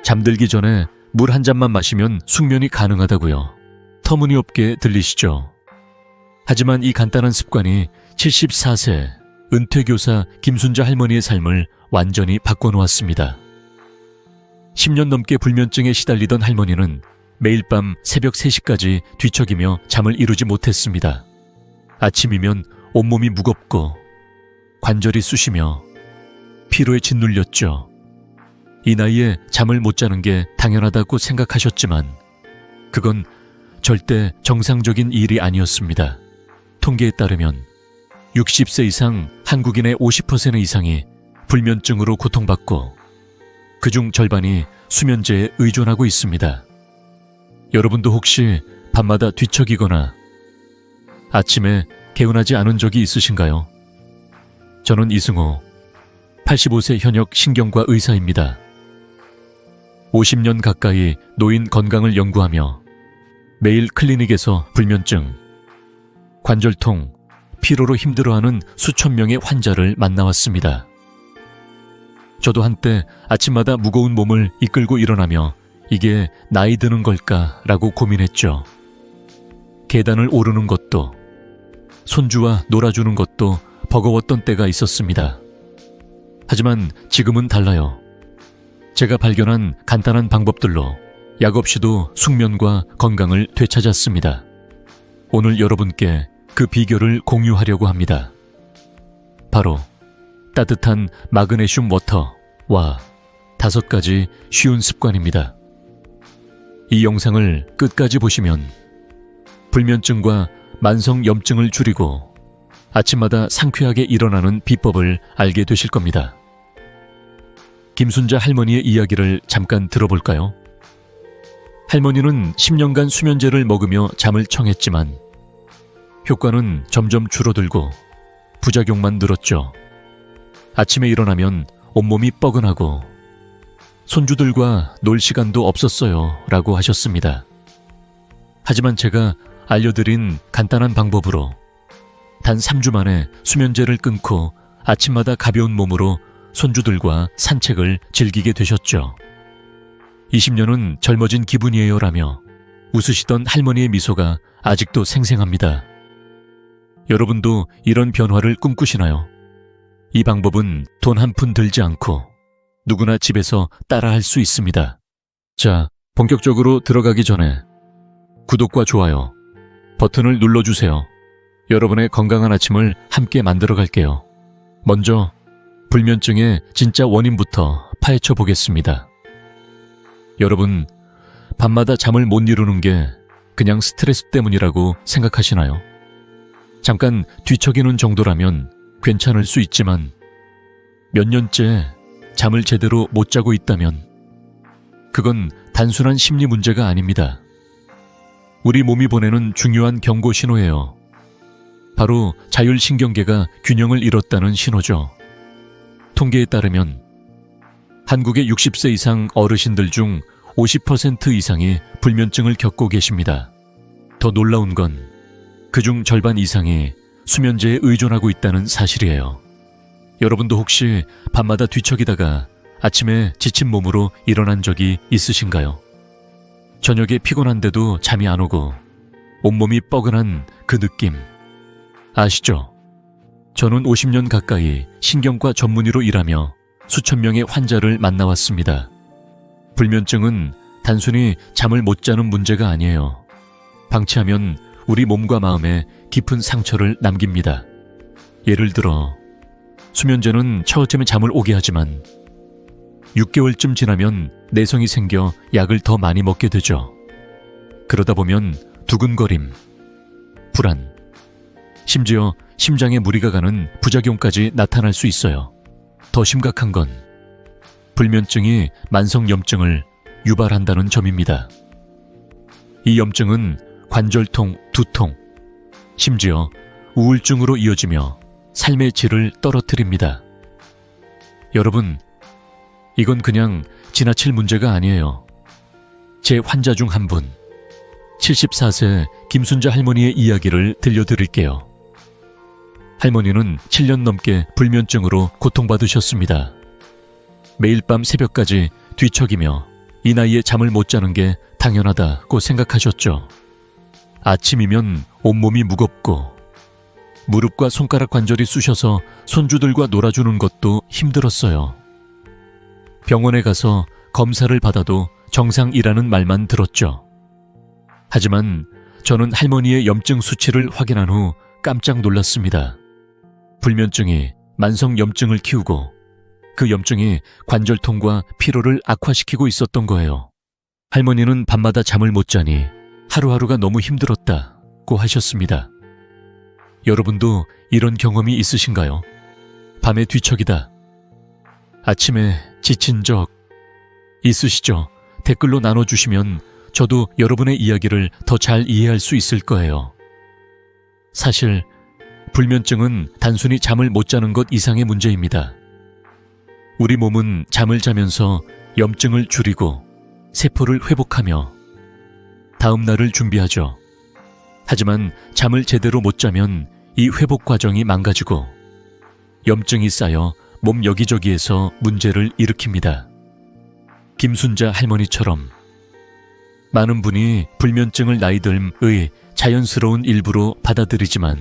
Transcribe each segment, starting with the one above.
잠들기 전에 물 한 잔만 마시면 숙면이 가능하다고요. 터무니없게 들리시죠? 하지만 이 간단한 습관이 74세 은퇴교사 김순자 할머니의 삶을 완전히 바꿔놓았습니다. 10년 넘게 불면증에 시달리던 할머니는 매일 밤 새벽 3시까지 뒤척이며 잠을 이루지 못했습니다. 아침이면 온몸이 무겁고 관절이 쑤시며 피로에 짓눌렸죠. 이 나이에 잠을 못 자는 게 당연하다고 생각하셨지만 그건 절대 정상적인 일이 아니었습니다. 통계에 따르면 60세 이상 한국인의 50% 이상이 불면증으로 고통받고 그중 절반이 수면제에 의존하고 있습니다. 여러분도 혹시 밤마다 뒤척이거나 아침에 개운하지 않은 적이 있으신가요? 저는 이승호, 85세 현역 신경과 의사입니다. 50년 가까이 노인 건강을 연구하며 매일 클리닉에서 불면증, 관절통, 피로로 힘들어하는 수천 명의 환자를 만나왔습니다. 저도 한때 아침마다 무거운 몸을 이끌고 일어나며 이게 나이 드는 걸까라고 고민했죠. 계단을 오르는 것도, 손주와 놀아주는 것도 버거웠던 때가 있었습니다. 하지만 지금은 달라요. 제가 발견한 간단한 방법들로 약 없이도 숙면과 건강을 되찾았습니다. 오늘 여러분께 그 비결을 공유하려고 합니다. 바로 따뜻한 마그네슘 워터와 5가지 쉬운 습관입니다. 이 영상을 끝까지 보시면 불면증과 만성 염증을 줄이고 아침마다 상쾌하게 일어나는 비법을 알게 되실 겁니다. 김순자 할머니의 이야기를 잠깐 들어볼까요? 할머니는 10년간 수면제를 먹으며 잠을 청했지만 효과는 점점 줄어들고 부작용만 늘었죠. 아침에 일어나면 온몸이 뻐근하고 손주들과 놀 시간도 없었어요 라고 하셨습니다. 하지만 제가 알려드린 간단한 방법으로 단 3주 만에 수면제를 끊고 아침마다 가벼운 몸으로 손주들과 산책을 즐기게 되셨죠. 20년은 젊어진 기분이에요 라며 웃으시던 할머니의 미소가 아직도 생생합니다. 여러분도 이런 변화를 꿈꾸시나요? 이 방법은 돈 한 푼 들지 않고 누구나 집에서 따라할 수 있습니다. 자, 본격적으로 들어가기 전에 구독과 좋아요 버튼을 눌러주세요. 여러분의 건강한 아침을 함께 만들어 갈게요. 먼저 불면증의 진짜 원인부터 파헤쳐 보겠습니다. 여러분, 밤마다 잠을 못 이루는 게 그냥 스트레스 때문이라고 생각하시나요? 잠깐 뒤척이는 정도라면 괜찮을 수 있지만 몇 년째 잠을 제대로 못 자고 있다면 그건 단순한 심리 문제가 아닙니다. 우리 몸이 보내는 중요한 경고 신호예요. 바로 자율신경계가 균형을 잃었다는 신호죠. 통계에 따르면 한국의 60세 이상 어르신들 중 50% 이상이 불면증을 겪고 계십니다. 더 놀라운 건 그중 절반 이상이 수면제에 의존하고 있다는 사실이에요. 여러분도 혹시 밤마다 뒤척이다가 아침에 지친 몸으로 일어난 적이 있으신가요? 저녁에 피곤한데도 잠이 안 오고 온몸이 뻐근한 그 느낌 아시죠? 저는 50년 가까이 신경과 전문의로 일하며 수천 명의 환자를 만나왔습니다. 불면증은 단순히 잠을 못 자는 문제가 아니에요. 방치하면 우리 몸과 마음에 깊은 상처를 남깁니다. 예를 들어 수면제는 처음에 잠을 오게 하지만 6개월쯤 지나면 내성이 생겨 약을 더 많이 먹게 되죠. 그러다 보면 두근거림, 불안, 심지어 심장에 무리가 가는 부작용까지 나타날 수 있어요. 더 심각한 건 불면증이 만성 염증을 유발한다는 점입니다. 이 염증은 관절통, 두통, 심지어 우울증으로 이어지며 삶의 질을 떨어뜨립니다. 여러분, 이건 그냥 지나칠 문제가 아니에요. 제 환자 중 한 분, 74세 김순자 할머니의 이야기를 들려드릴게요. 할머니는 7년 넘게 불면증으로 고통받으셨습니다. 매일 밤 새벽까지 뒤척이며 이 나이에 잠을 못 자는 게 당연하다고 생각하셨죠. 아침이면 온몸이 무겁고 무릎과 손가락 관절이 쑤셔서 손주들과 놀아주는 것도 힘들었어요. 병원에 가서 검사를 받아도 정상이라는 말만 들었죠. 하지만 저는 할머니의 염증 수치를 확인한 후 깜짝 놀랐습니다. 불면증이 만성 염증을 키우고 그 염증이 관절통과 피로를 악화시키고 있었던 거예요. 할머니는 밤마다 잠을 못 자니 하루하루가 너무 힘들었다고 하셨습니다. 여러분도 이런 경험이 있으신가요? 밤에 뒤척이다. 아침에 지친 적 있으시죠? 댓글로 나눠주시면 저도 여러분의 이야기를 더 잘 이해할 수 있을 거예요. 사실 불면증은 단순히 잠을 못 자는 것 이상의 문제입니다. 우리 몸은 잠을 자면서 염증을 줄이고 세포를 회복하며 다음 날을 준비하죠. 하지만 잠을 제대로 못 자면 이 회복 과정이 망가지고 염증이 쌓여 몸 여기저기에서 문제를 일으킵니다. 김순자 할머니처럼 많은 분이 불면증을 나이듦의 자연스러운 일부로 받아들이지만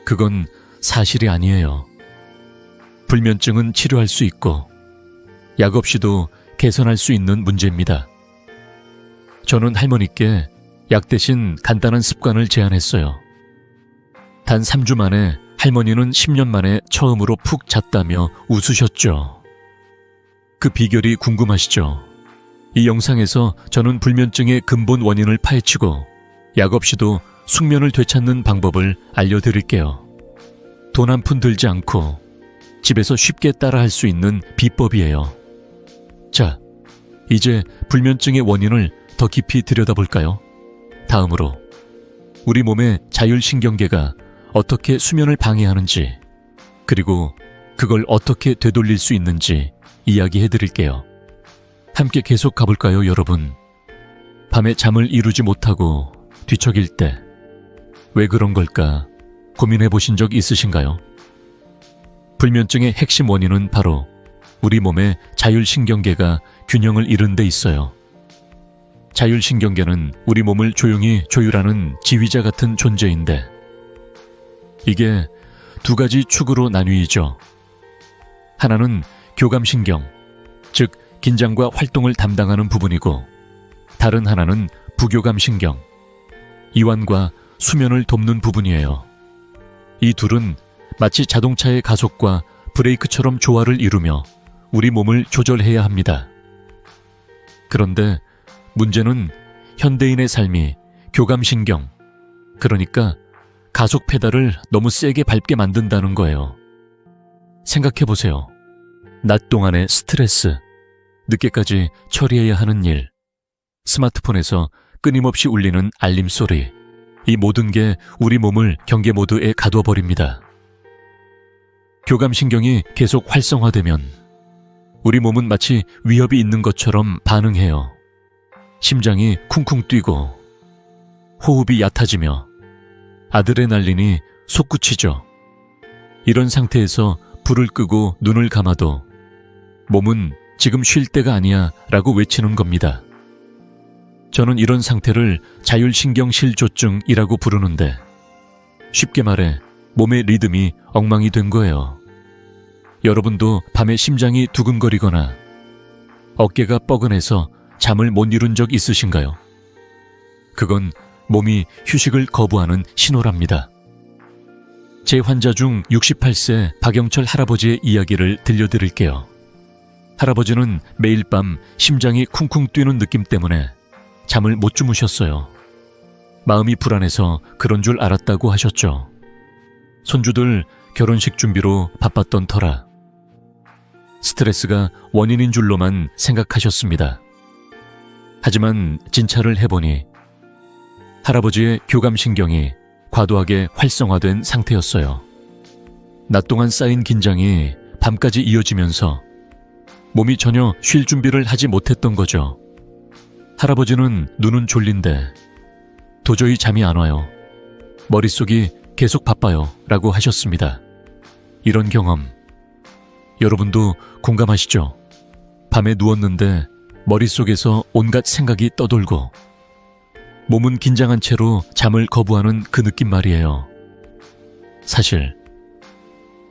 그건 사실이 아니에요. 불면증은 치료할 수 있고 약 없이도 개선할 수 있는 문제입니다. 저는 할머니께 약 대신 간단한 습관을 제안했어요. 단 3주 만에 할머니는 10년 만에 처음으로 푹 잤다며 웃으셨죠. 그 비결이 궁금하시죠? 이 영상에서 저는 불면증의 근본 원인을 파헤치고 약 없이도 숙면을 되찾는 방법을 알려드릴게요. 돈 한 푼 들지 않고 집에서 쉽게 따라할 수 있는 비법이에요. 자, 이제 불면증의 원인을 더 깊이 들여다볼까요? 다음으로 우리 몸의 자율신경계가 어떻게 수면을 방해하는지, 그리고 그걸 어떻게 되돌릴 수 있는지 이야기해드릴게요. 함께 계속 가볼까요, 여러분? 밤에 잠을 이루지 못하고 뒤척일 때 왜 그런 걸까 고민해보신 적 있으신가요? 불면증의 핵심 원인은 바로 우리 몸의 자율신경계가 균형을 잃은 데 있어요. 자율신경계는 우리 몸을 조용히 조율하는 지휘자 같은 존재인데 이게 두 가지 축으로 나뉘죠. 하나는 교감신경, 즉 긴장과 활동을 담당하는 부분이고 다른 하나는 부교감신경, 이완과 수면을 돕는 부분이에요. 이 둘은 마치 자동차의 가속과 브레이크처럼 조화를 이루며 우리 몸을 조절해야 합니다. 그런데 문제는 현대인의 삶이 교감신경, 그러니까 가속 페달을 너무 세게 밟게 만든다는 거예요. 생각해보세요. 낮 동안의 스트레스, 늦게까지 처리해야 하는 일, 스마트폰에서 끊임없이 울리는 알림 소리, 이 모든 게 우리 몸을 경계 모드에 가둬버립니다. 교감신경이 계속 활성화되면 우리 몸은 마치 위협이 있는 것처럼 반응해요. 심장이 쿵쿵 뛰고 호흡이 얕아지며 아드레날린이 솟구치죠. 이런 상태에서 불을 끄고 눈을 감아도 몸은 지금 쉴 때가 아니야 라고 외치는 겁니다. 저는 이런 상태를 자율신경실조증이라고 부르는데 쉽게 말해 몸의 리듬이 엉망이 된 거예요. 여러분도 밤에 심장이 두근거리거나 어깨가 뻐근해서 잠을 못 이룬 적 있으신가요? 그건 몸이 휴식을 거부하는 신호랍니다. 제 환자 중 68세 박영철 할아버지의 이야기를 들려드릴게요. 할아버지는 매일 밤 심장이 쿵쿵 뛰는 느낌 때문에 잠을 못 주무셨어요. 마음이 불안해서 그런 줄 알았다고 하셨죠. 손주들 결혼식 준비로 바빴던 터라 스트레스가 원인인 줄로만 생각하셨습니다. 하지만 진찰을 해보니 할아버지의 교감신경이 과도하게 활성화된 상태였어요. 낮 동안 쌓인 긴장이 밤까지 이어지면서 몸이 전혀 쉴 준비를 하지 못했던 거죠. 할아버지는 눈은 졸린데 도저히 잠이 안 와요. 머릿속이 계속 바빠요 라고 하셨습니다. 이런 경험 여러분도 공감하시죠? 밤에 누웠는데 머릿속에서 온갖 생각이 떠돌고 몸은 긴장한 채로 잠을 거부하는 그 느낌 말이에요. 사실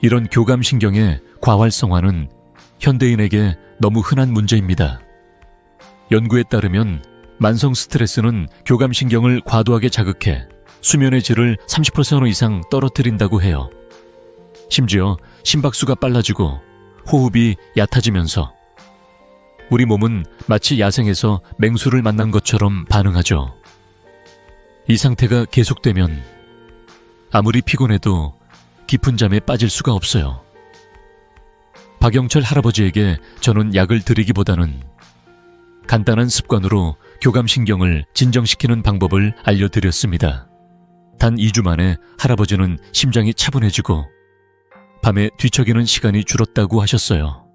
이런 교감신경의 과활성화는 현대인에게 너무 흔한 문제입니다. 연구에 따르면 만성 스트레스는 교감신경을 과도하게 자극해 수면의 질을 30% 이상 떨어뜨린다고 해요. 심지어 심박수가 빨라지고 호흡이 얕아지면서 우리 몸은 마치 야생에서 맹수를 만난 것처럼 반응하죠. 이 상태가 계속되면 아무리 피곤해도 깊은 잠에 빠질 수가 없어요. 박영철 할아버지에게 저는 약을 드리기보다는 간단한 습관으로 교감신경을 진정시키는 방법을 알려드렸습니다. 단 2주 만에 할아버지는 심장이 차분해지고 밤에 뒤척이는 시간이 줄었다고 하셨어요.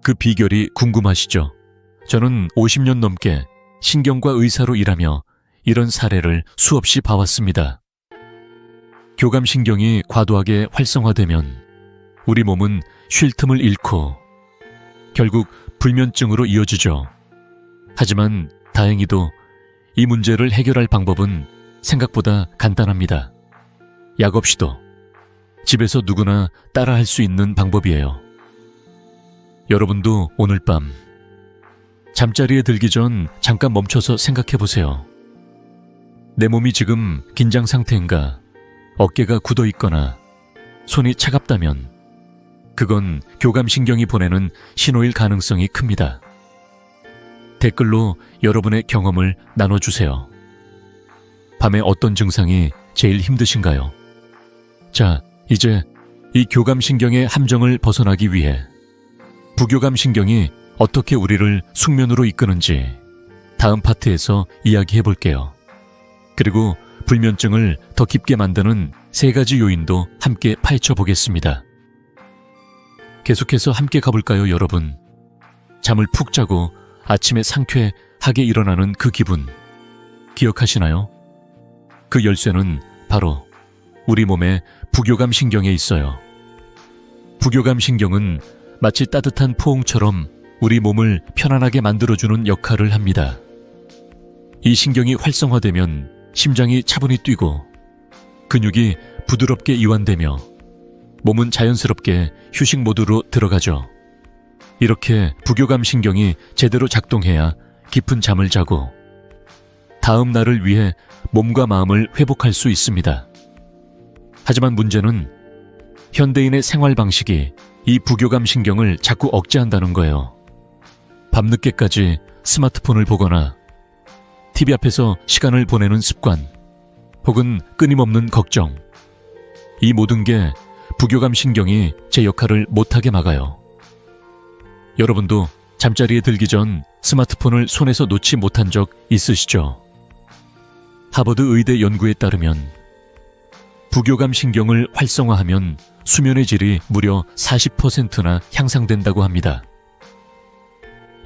그 비결이 궁금하시죠? 저는 50년 넘게 신경과 의사로 일하며 이런 사례를 수없이 봐왔습니다. 교감신경이 과도하게 활성화되면 우리 몸은 쉴 틈을 잃고 결국 불면증으로 이어지죠. 하지만 다행히도 이 문제를 해결할 방법은 생각보다 간단합니다. 약 없이도 집에서 누구나 따라할 수 있는 방법이에요. 여러분도 오늘 밤 잠자리에 들기 전 잠깐 멈춰서 생각해 보세요. 내 몸이 지금 긴장 상태인가, 어깨가 굳어 있거나 손이 차갑다면 그건 교감신경이 보내는 신호일 가능성이 큽니다. 댓글로 여러분의 경험을 나눠주세요. 밤에 어떤 증상이 제일 힘드신가요? 자, 이제 이 교감신경의 함정을 벗어나기 위해 부교감신경이 어떻게 우리를 숙면으로 이끄는지 다음 파트에서 이야기해 볼게요. 그리고 불면증을 더 깊게 만드는 3가지 요인도 함께 파헤쳐 보겠습니다. 계속해서 함께 가볼까요, 여러분? 잠을 푹 자고 아침에 상쾌하게 일어나는 그 기분 기억하시나요? 그 열쇠는 바로 우리 몸의 부교감신경에 있어요. 부교감신경은 마치 따뜻한 포옹처럼 우리 몸을 편안하게 만들어주는 역할을 합니다. 이 신경이 활성화되면 심장이 차분히 뛰고 근육이 부드럽게 이완되며 몸은 자연스럽게 휴식 모드로 들어가죠. 이렇게 부교감신경이 제대로 작동해야 깊은 잠을 자고 다음 날을 위해 몸과 마음을 회복할 수 있습니다. 하지만 문제는 현대인의 생활 방식이 이 부교감신경을 자꾸 억제한다는 거예요. 밤늦게까지 스마트폰을 보거나 TV 앞에서 시간을 보내는 습관, 혹은 끊임없는 걱정, 이 모든 게 부교감신경이 제 역할을 못하게 막아요. 여러분도 잠자리에 들기 전 스마트폰을 손에서 놓지 못한 적 있으시죠? 하버드 의대 연구에 따르면 부교감신경을 활성화하면 수면의 질이 무려 40%나 향상된다고 합니다.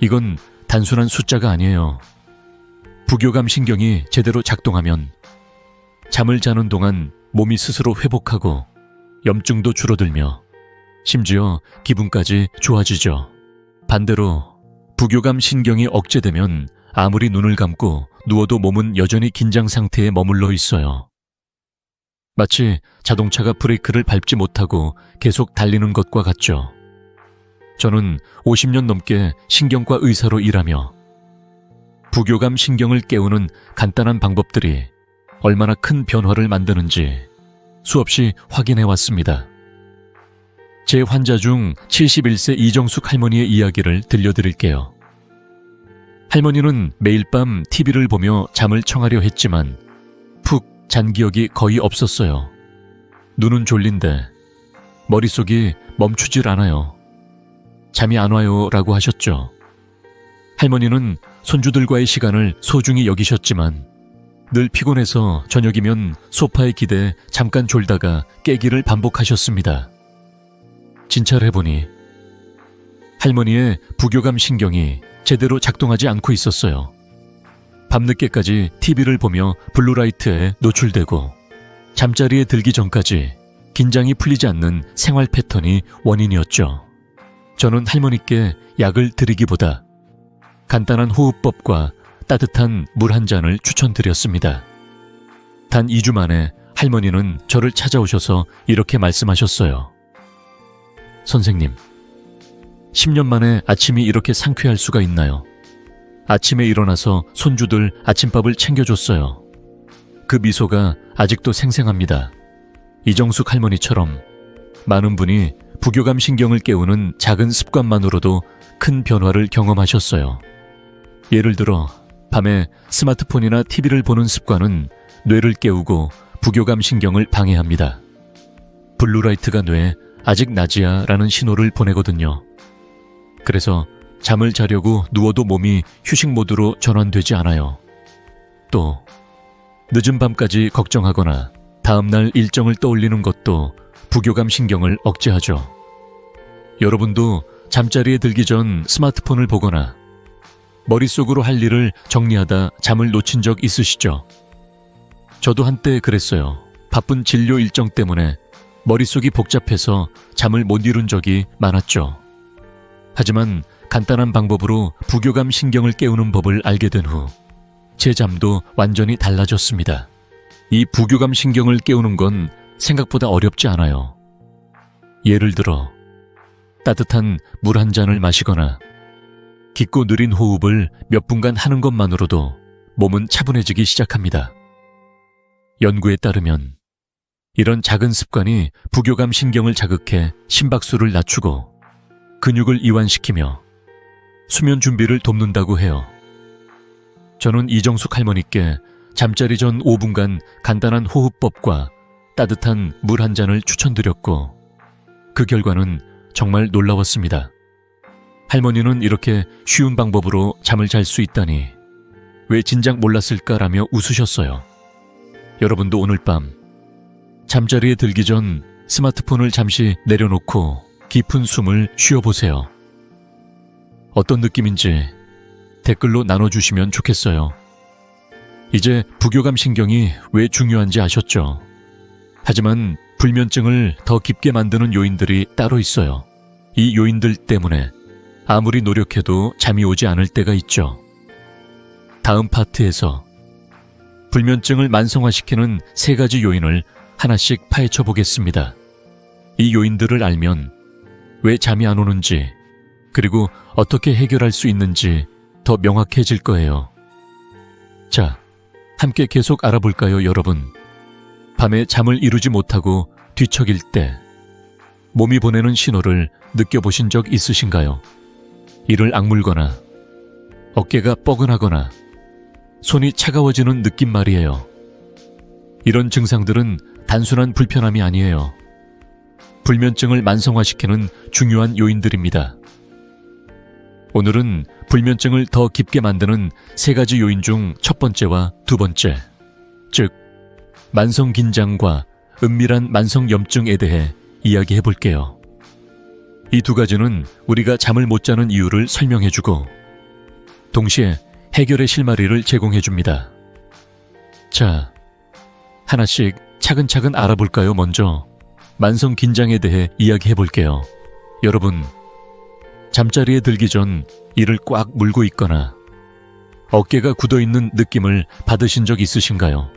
이건 단순한 숫자가 아니에요. 부교감신경이 제대로 작동하면 잠을 자는 동안 몸이 스스로 회복하고 염증도 줄어들며 심지어 기분까지 좋아지죠. 반대로 부교감신경이 억제되면 아무리 눈을 감고 누워도 몸은 여전히 긴장 상태에 머물러 있어요. 마치 자동차가 브레이크를 밟지 못하고 계속 달리는 것과 같죠. 저는 50년 넘게 신경과 의사로 일하며 부교감신경을 깨우는 간단한 방법들이 얼마나 큰 변화를 만드는지 수없이 확인해 왔습니다. 제 환자 중 71세 이정숙 할머니의 이야기를 들려드릴게요. 할머니는 매일 밤 TV를 보며 잠을 청하려 했지만 푹 잔 기억이 거의 없었어요. 눈은 졸린데 머릿속이 멈추질 않아요. 잠이 안 와요 라고 하셨죠. 할머니는 손주들과의 시간을 소중히 여기셨지만 늘 피곤해서 저녁이면 소파에 기대 잠깐 졸다가 깨기를 반복하셨습니다. 진찰을 해보니 할머니의 부교감신경이 제대로 작동하지 않고 있었어요. 밤늦게까지 TV를 보며 블루라이트에 노출되고 잠자리에 들기 전까지 긴장이 풀리지 않는 생활 패턴이 원인이었죠. 저는 할머니께 약을 드리기보다 간단한 호흡법과 따뜻한 물 한 잔을 추천드렸습니다. 단 2주 만에 할머니는 저를 찾아오셔서 이렇게 말씀하셨어요. 선생님, 10년 만에 아침이 이렇게 상쾌할 수가 있나요? 아침에 일어나서 손주들 아침밥을 챙겨줬어요. 그 미소가 아직도 생생합니다. 이정숙 할머니처럼 많은 분이 부교감 신경을 깨우는 작은 습관만으로도 큰 변화를 경험하셨어요. 예를 들어 밤에 스마트폰이나 TV를 보는 습관은 뇌를 깨우고 부교감 신경을 방해합니다. 블루라이트가 뇌에 아직 낮이야 라는 신호를 보내거든요. 그래서 잠을 자려고 누워도 몸이 휴식 모드로 전환되지 않아요. 또 늦은 밤까지 걱정하거나 다음날 일정을 떠올리는 것도 부교감 신경을 억제하죠. 여러분도 잠자리에 들기 전 스마트폰을 보거나 머릿속으로 할 일을 정리하다 잠을 놓친 적 있으시죠? 저도 한때 그랬어요. 바쁜 진료 일정 때문에 머릿속이 복잡해서 잠을 못 이룬 적이 많았죠. 하지만 간단한 방법으로 부교감 신경을 깨우는 법을 알게 된 후 제 잠도 완전히 달라졌습니다. 이 부교감 신경을 깨우는 건 생각보다 어렵지 않아요. 예를 들어 따뜻한 물 한 잔을 마시거나 깊고 느린 호흡을 몇 분간 하는 것만으로도 몸은 차분해지기 시작합니다. 연구에 따르면 이런 작은 습관이 부교감 신경을 자극해 심박수를 낮추고 근육을 이완시키며 수면 준비를 돕는다고 해요. 저는 이정숙 할머니께 잠자리 전 5분간 간단한 호흡법과 따뜻한 물 한 잔을 추천드렸고 그 결과는 정말 놀라웠습니다. 할머니는 이렇게 쉬운 방법으로 잠을 잘 수 있다니 왜 진작 몰랐을까라며 웃으셨어요. 여러분도 오늘 밤 잠자리에 들기 전 스마트폰을 잠시 내려놓고 깊은 숨을 쉬어보세요. 어떤 느낌인지 댓글로 나눠주시면 좋겠어요. 이제 부교감 신경이 왜 중요한지 아셨죠? 하지만 불면증을 더 깊게 만드는 요인들이 따로 있어요. 이 요인들 때문에 아무리 노력해도 잠이 오지 않을 때가 있죠. 다음 파트에서 불면증을 만성화시키는 3가지 요인을 하나씩 파헤쳐 보겠습니다. 이 요인들을 알면 왜 잠이 안 오는지, 그리고 어떻게 해결할 수 있는지 더 명확해질 거예요. 자, 함께 계속 알아볼까요, 여러분? 밤에 잠을 이루지 못하고 뒤척일 때 몸이 보내는 신호를 느껴보신 적 있으신가요? 이를 악물거나 어깨가 뻐근하거나 손이 차가워지는 느낌 말이에요. 이런 증상들은 단순한 불편함이 아니에요. 불면증을 만성화시키는 중요한 요인들입니다. 오늘은 불면증을 더 깊게 만드는 3가지 요인 중 첫 번째와 두 번째, 즉 만성 긴장과 은밀한 만성 염증에 대해 이야기해 볼게요. 이 2가지는 우리가 잠을 못 자는 이유를 설명해주고 동시에 해결의 실마리를 제공해줍니다. 자, 하나씩 차근차근 알아볼까요? 먼저 만성 긴장에 대해 이야기해 볼게요. 여러분, 잠자리에 들기 전 이를 꽉 물고 있거나 어깨가 굳어있는 느낌을 받으신 적 있으신가요?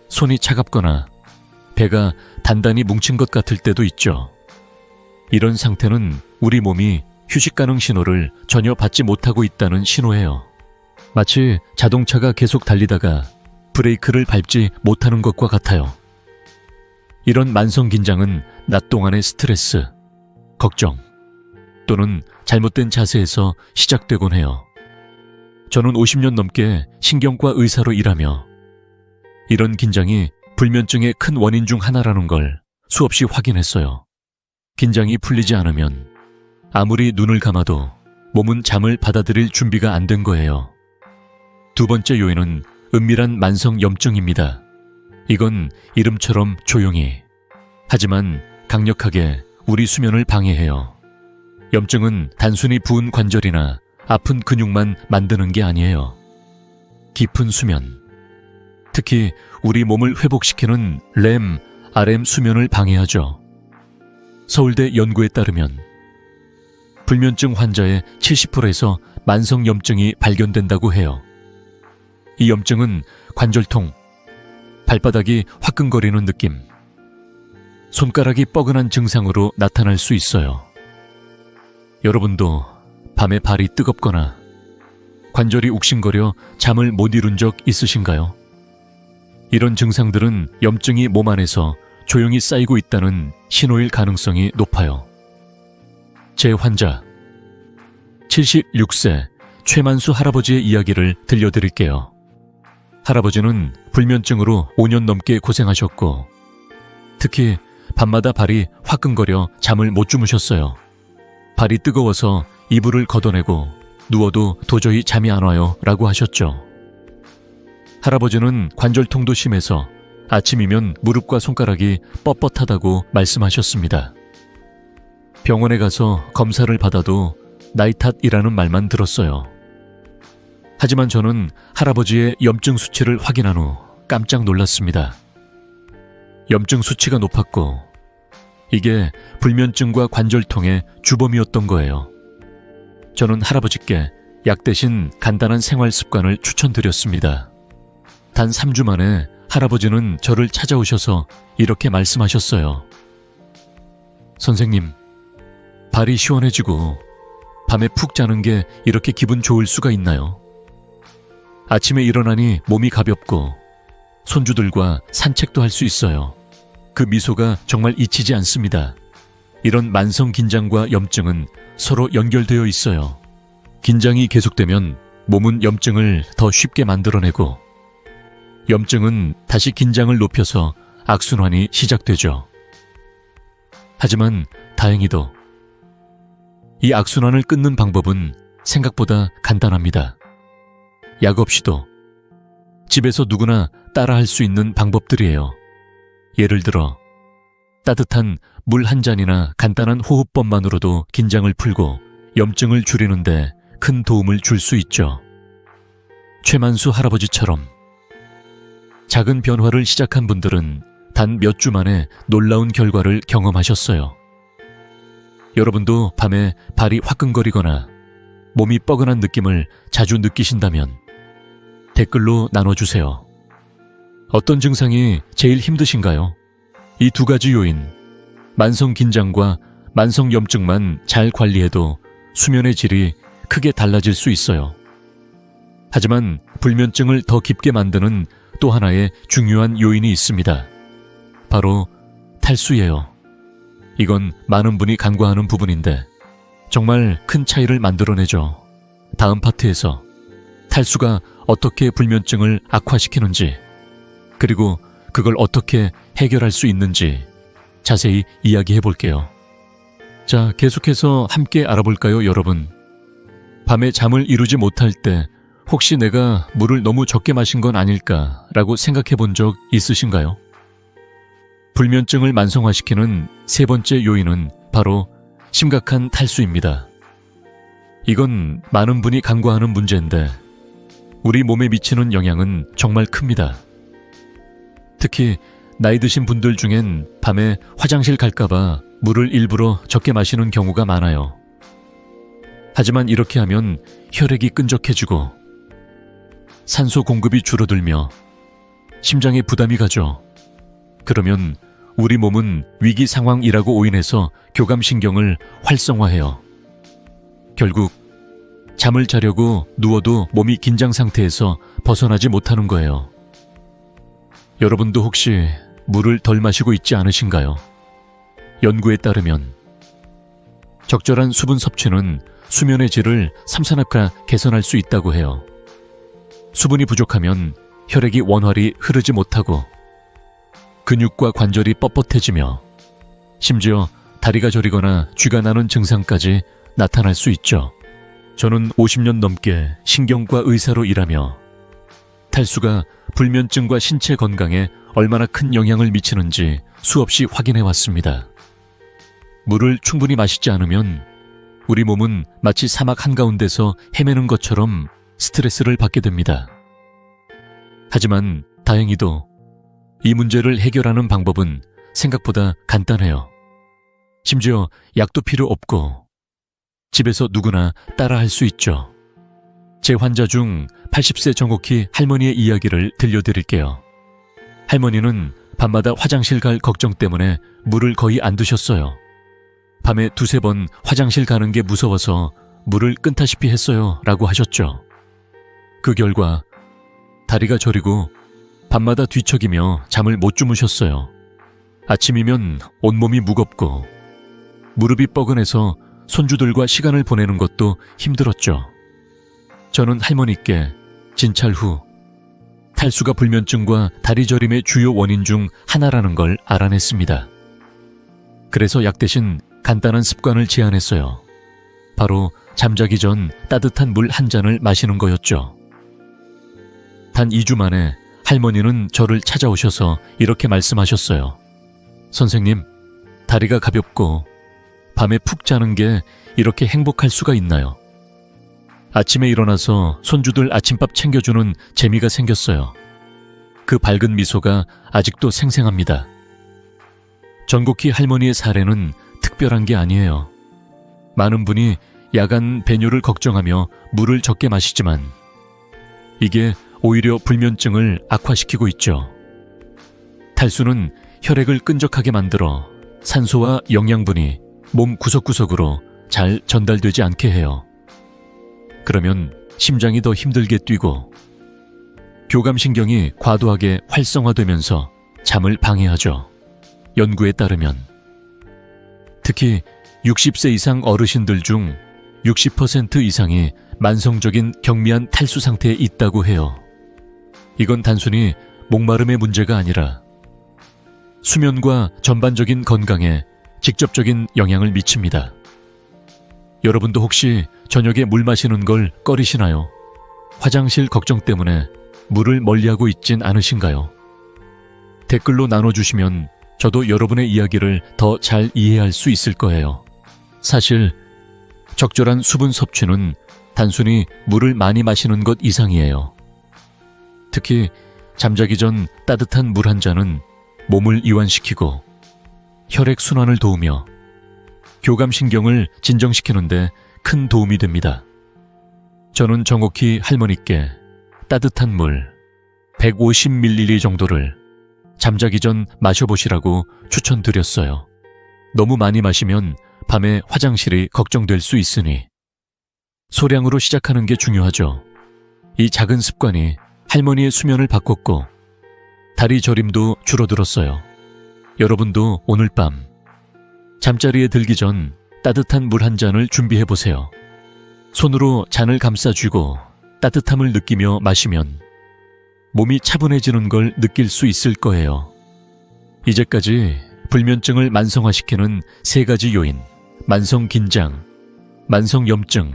손이 차갑거나 배가 단단히 뭉친 것 같을 때도 있죠. 이런 상태는 우리 몸이 휴식 가능 신호를 전혀 받지 못하고 있다는 신호예요. 마치 자동차가 계속 달리다가 브레이크를 밟지 못하는 것과 같아요. 이런 만성 긴장은 낮 동안의 스트레스, 걱정 또는 잘못된 자세에서 시작되곤 해요. 저는 50년 넘게 신경과 의사로 일하며 이런 긴장이 불면증의 큰 원인 중 하나라는 걸 수없이 확인했어요. 긴장이 풀리지 않으면 아무리 눈을 감아도 몸은 잠을 받아들일 준비가 안 된 거예요. 두 번째 요인은 은밀한 만성 염증입니다. 이건 이름처럼 조용히, 하지만 강력하게 우리 수면을 방해해요. 염증은 단순히 부은 관절이나 아픈 근육만 만드는 게 아니에요. 깊은 수면, 특히 우리 몸을 회복시키는 REM, RM 수면을 방해하죠. 서울대 연구에 따르면 불면증 환자의 70%에서 만성염증이 발견된다고 해요. 이 염증은 관절통, 발바닥이 화끈거리는 느낌, 손가락이 뻐근한 증상으로 나타날 수 있어요. 여러분도 밤에 발이 뜨겁거나 관절이 욱신거려 잠을 못 이룬 적 있으신가요? 이런 증상들은 염증이 몸 안에서 조용히 쌓이고 있다는 신호일 가능성이 높아요. 제 환자, 76세 최만수 할아버지의 이야기를 들려드릴게요. 할아버지는 불면증으로 5년 넘게 고생하셨고, 특히 밤마다 발이 화끈거려 잠을 못 주무셨어요. 발이 뜨거워서 이불을 걷어내고 누워도 도저히 잠이 안 와요 라고 하셨죠. 할아버지는 관절통도 심해서 아침이면 무릎과 손가락이 뻣뻣하다고 말씀하셨습니다. 병원에 가서 검사를 받아도 나이 탓이라는 말만 들었어요. 하지만 저는 할아버지의 염증 수치를 확인한 후 깜짝 놀랐습니다. 염증 수치가 높았고 이게 불면증과 관절통의 주범이었던 거예요. 저는 할아버지께 약 대신 간단한 생활 습관을 추천드렸습니다. 단 3주 만에 할아버지는 저를 찾아오셔서 이렇게 말씀하셨어요. 선생님, 발이 시원해지고 밤에 푹 자는 게 이렇게 기분 좋을 수가 있나요? 아침에 일어나니 몸이 가볍고 손주들과 산책도 할 수 있어요. 그 미소가 정말 잊히지 않습니다. 이런 만성 긴장과 염증은 서로 연결되어 있어요. 긴장이 계속되면 몸은 염증을 더 쉽게 만들어내고 염증은 다시 긴장을 높여서 악순환이 시작되죠. 하지만 다행히도 이 악순환을 끊는 방법은 생각보다 간단합니다. 약 없이도 집에서 누구나 따라할 수 있는 방법들이에요. 예를 들어 따뜻한 물 한 잔이나 간단한 호흡법만으로도 긴장을 풀고 염증을 줄이는데 큰 도움을 줄 수 있죠. 최만수 할아버지처럼 작은 변화를 시작한 분들은 단 몇 주 만에 놀라운 결과를 경험하셨어요. 여러분도 밤에 발이 화끈거리거나 몸이 뻐근한 느낌을 자주 느끼신다면 댓글로 나눠주세요. 어떤 증상이 제일 힘드신가요? 이 두 가지 요인, 만성 긴장과 만성 염증만 잘 관리해도 수면의 질이 크게 달라질 수 있어요. 하지만 불면증을 더 깊게 만드는 또 하나의 중요한 요인이 있습니다. 바로 탈수예요. 이건 많은 분이 간과하는 부분인데 정말 큰 차이를 만들어내죠. 다음 파트에서 탈수가 어떻게 불면증을 악화시키는지, 그리고 그걸 어떻게 해결할 수 있는지 자세히 이야기해 볼게요. 자, 계속해서 함께 알아볼까요, 여러분? 밤에 잠을 이루지 못할 때 혹시 내가 물을 너무 적게 마신 건 아닐까라고 생각해 본 적 있으신가요? 불면증을 만성화시키는 세 번째 요인은 바로 심각한 탈수입니다. 이건 많은 분이 간과하는 문제인데 우리 몸에 미치는 영향은 정말 큽니다. 특히 나이 드신 분들 중엔 밤에 화장실 갈까봐 물을 일부러 적게 마시는 경우가 많아요. 하지만 이렇게 하면 혈액이 끈적해지고 산소 공급이 줄어들며 심장에 부담이 가죠. 그러면 우리 몸은 위기 상황이라고 오인해서 교감신경을 활성화해요. 결국 잠을 자려고 누워도 몸이 긴장 상태에서 벗어나지 못하는 거예요. 여러분도 혹시 물을 덜 마시고 있지 않으신가요? 연구에 따르면 적절한 수분 섭취는 수면의 질을 삼산압과 개선할 수 있다고 해요. 수분이 부족하면 혈액이 원활히 흐르지 못하고 근육과 관절이 뻣뻣해지며 심지어 다리가 저리거나 쥐가 나는 증상까지 나타날 수 있죠. 저는 50년 넘게 신경과 의사로 일하며 탈수가 불면증과 신체 건강에 얼마나 큰 영향을 미치는지 수없이 확인해 왔습니다. 물을 충분히 마시지 않으면 우리 몸은 마치 사막 한가운데서 헤매는 것처럼 스트레스를 받게 됩니다. 하지만 다행히도 이 문제를 해결하는 방법은 생각보다 간단해요. 심지어 약도 필요 없고 집에서 누구나 따라할 수 있죠. 제 환자 중 80세 정옥희 할머니의 이야기를 들려드릴게요. 할머니는 밤마다 화장실 갈 걱정 때문에 물을 거의 안 드셨어요. 밤에 두세 번 화장실 가는 게 무서워서 물을 끊다시피 했어요 라고 하셨죠. 그 결과 다리가 저리고 밤마다 뒤척이며 잠을 못 주무셨어요. 아침이면 온몸이 무겁고 무릎이 뻐근해서 손주들과 시간을 보내는 것도 힘들었죠. 저는 할머니께 진찰 후 탈수가 불면증과 다리 저림의 주요 원인 중 하나라는 걸 알아냈습니다. 그래서 약 대신 간단한 습관을 제안했어요. 바로 잠자기 전 따뜻한 물 한 잔을 마시는 거였죠. 단 2주 만에 할머니는 저를 찾아오셔서 이렇게 말씀하셨어요. 선생님, 다리가 가볍고 밤에 푹 자는 게 이렇게 행복할 수가 있나요? 아침에 일어나서 손주들 아침밥 챙겨주는 재미가 생겼어요. 그 밝은 미소가 아직도 생생합니다. 전곡희 할머니의 사례는 특별한 게 아니에요. 많은 분이 야간 배뇨를 걱정하며 물을 적게 마시지만 이게 오히려 불면증을 악화시키고 있죠. 탈수는 혈액을 끈적하게 만들어 산소와 영양분이 몸 구석구석으로 잘 전달되지 않게 해요. 그러면 심장이 더 힘들게 뛰고 교감신경이 과도하게 활성화되면서 잠을 방해하죠. 연구에 따르면 특히 60세 이상 어르신들 중 60% 이상이 만성적인 경미한 탈수 상태에 있다고 해요. 이건 단순히 목마름의 문제가 아니라 수면과 전반적인 건강에 직접적인 영향을 미칩니다. 여러분도 혹시 저녁에 물 마시는 걸 꺼리시나요? 화장실 걱정 때문에 물을 멀리하고 있진 않으신가요? 댓글로 나눠주시면 저도 여러분의 이야기를 더 잘 이해할 수 있을 거예요. 사실 적절한 수분 섭취는 단순히 물을 많이 마시는 것 이상이에요. 특히 잠자기 전 따뜻한 물 한 잔은 몸을 이완시키고 혈액 순환을 도우며 교감신경을 진정시키는데 큰 도움이 됩니다. 저는 정옥희 할머니께 따뜻한 물 150ml 정도를 잠자기 전 마셔보시라고 추천드렸어요. 너무 많이 마시면 밤에 화장실이 걱정될 수 있으니 소량으로 시작하는 게 중요하죠. 이 작은 습관이 할머니의 수면을 바꿨고 다리 저림도 줄어들었어요. 여러분도 오늘 밤 잠자리에 들기 전 따뜻한 물 한 잔을 준비해보세요. 손으로 잔을 감싸쥐고 따뜻함을 느끼며 마시면 몸이 차분해지는 걸 느낄 수 있을 거예요. 이제까지 불면증을 만성화시키는 3가지 요인, 만성긴장, 만성염증,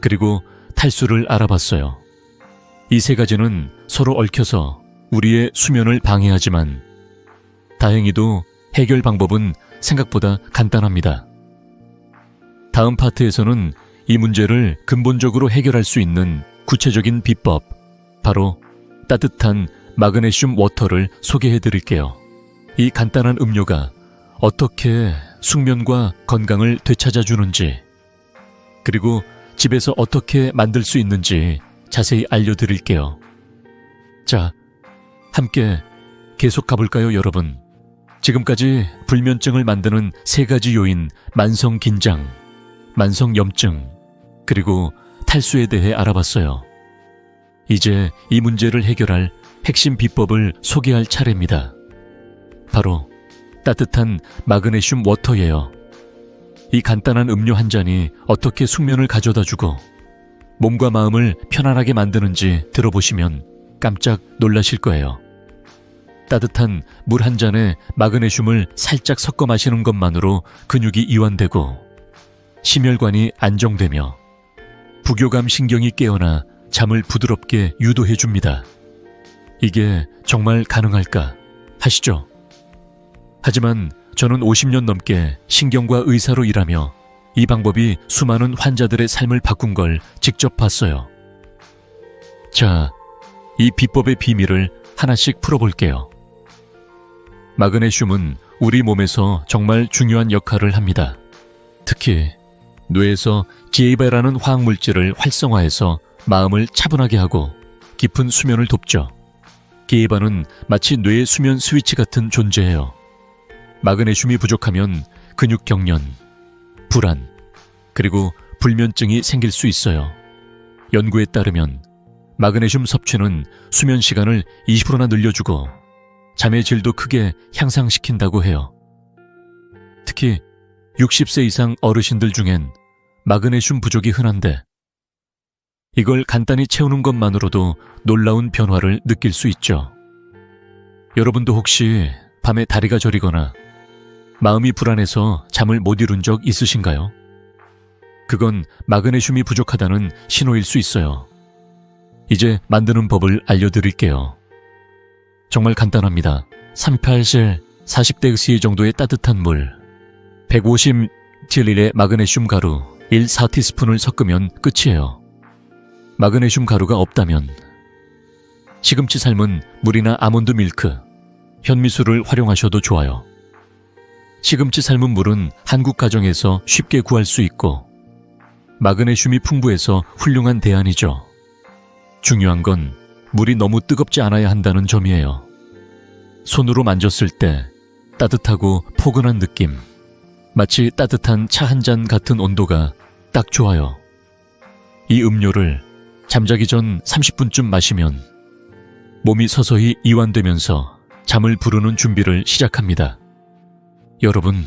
그리고 탈수를 알아봤어요. 이 3가지는 서로 얽혀서 우리의 수면을 방해하지만 다행히도 해결 방법은 생각보다 간단합니다. 다음 파트에서는 이 문제를 근본적으로 해결할 수 있는 구체적인 비법, 바로 따뜻한 마그네슘 워터를 소개해 드릴게요. 이 간단한 음료가 어떻게 숙면과 건강을 되찾아 주는지, 그리고 집에서 어떻게 만들 수 있는지 자세히 알려드릴게요. 자, 함께 계속 가볼까요, 여러분? 지금까지 불면증을 만드는 3가지 요인, 만성긴장, 만성염증, 그리고 탈수에 대해 알아봤어요. 이제 이 문제를 해결할 핵심 비법을 소개할 차례입니다. 바로 따뜻한 마그네슘 워터예요. 이 간단한 음료 한 잔이 어떻게 숙면을 가져다주고 몸과 마음을 편안하게 만드는지 들어보시면 깜짝 놀라실 거예요. 따뜻한 물 한 잔에 마그네슘을 살짝 섞어 마시는 것만으로 근육이 이완되고 심혈관이 안정되며 부교감 신경이 깨어나 잠을 부드럽게 유도해줍니다. 이게 정말 가능할까 하시죠? 하지만 저는 50년 넘게 신경과 의사로 일하며 이 방법이 수많은 환자들의 삶을 바꾼 걸 직접 봤어요. 자, 이 비법의 비밀을 하나씩 풀어볼게요. 마그네슘은 우리 몸에서 정말 중요한 역할을 합니다. 특히 뇌에서 지에이바라는 화학물질을 활성화해서 마음을 차분하게 하고 깊은 수면을 돕죠. 기에바는 마치 뇌의 수면 스위치 같은 존재예요. 마그네슘이 부족하면 근육 경련, 불안, 그리고 불면증이 생길 수 있어요. 연구에 따르면 마그네슘 섭취는 수면 시간을 20%나 늘려주고 잠의 질도 크게 향상시킨다고 해요. 특히 60세 이상 어르신들 중엔 마그네슘 부족이 흔한데 이걸 간단히 채우는 것만으로도 놀라운 변화를 느낄 수 있죠. 여러분도 혹시 밤에 다리가 저리거나 마음이 불안해서 잠을 못 이룬 적 있으신가요? 그건 마그네슘이 부족하다는 신호일 수 있어요. 이제 만드는 법을 알려드릴게요. 정말 간단합니다. 3,8실 40대 정도의 따뜻한 물, 150ml의 마그네슘 가루 1/4티스푼을 섞으면 끝이에요. 마그네슘 가루가 없다면 시금치 삶은 물이나 아몬드 밀크, 현미술을 활용하셔도 좋아요. 시금치 삶은 물은 한국 가정에서 쉽게 구할 수 있고 마그네슘이 풍부해서 훌륭한 대안이죠. 중요한 건 물이 너무 뜨겁지 않아야 한다는 점이에요. 손으로 만졌을 때 따뜻하고 포근한 느낌, 마치 따뜻한 차 한 잔 같은 온도가 딱 좋아요. 이 음료를 잠자기 전 30분쯤 마시면 몸이 서서히 이완되면서 잠을 부르는 준비를 시작합니다. 여러분,